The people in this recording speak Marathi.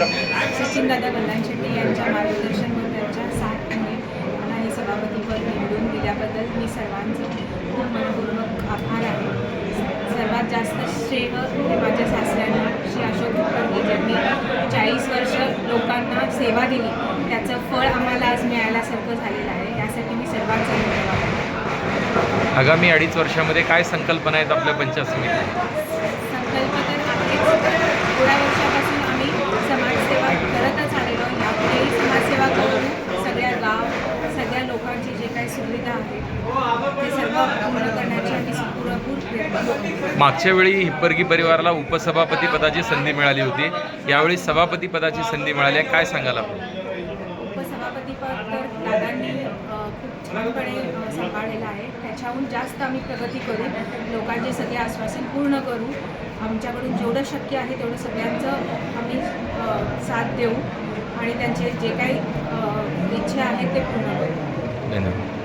सचिनदादा गल्हाण यांच्या मार्गदर्शन व त्यांच्या साथमुळे मला हे सभापतीपद निवडून दिल्याबद्दल मी सर्वांचं खूप मनपूर्वक आभार आहे. सर्वात जास्त श्रेय हे माझ्या सासऱ्यांना श्री अशोक कुलकर्णी ज्यांनी 40 वर्ष लोकांना सेवा दिली, त्याचं फळ आम्हाला आज मिळाल्यासारखं झालेलं आहे. यासाठी मी सर्वांचा धन्यवाद. आगामी 2.5 वर्षामध्ये काय संकल्पना आहेत आपल्या पंचायत समितीत? संकल्प तर आहेच. थोड्या वर्षापासून आम्ही समाजसेवा करतच आलेलो. यापुढेही समाजसेवा करून सगळ्या गाव, सगळ्या लोकांची जे काही सुविधा आहेत ते सर्व पूर्ण करण्याची आम्ही पुरेपूर प्रयत्न करू. मागच्या वेळी हिप्परगी परिवाराला उपसभापती पदाची संधी मिळाली होती, यावेळी सभापती पदाची संधी मिळाली आहे, काय सांगाल आपण? उपसभापतीपद तर दादांनी खूप छानपणे सांभाळलेलं आहे. त्याच्याहून जास्त आम्ही प्रगती करू, लोकांचे सगळे आश्वासन पूर्ण करू. आमच्याकडून जेवढं शक्य आहे तेवढं सगळ्यांचं आम्ही साथ देऊ आणि त्यांचे जे काही इच्छा आहेत ते पूर्ण करू. धन्यवाद.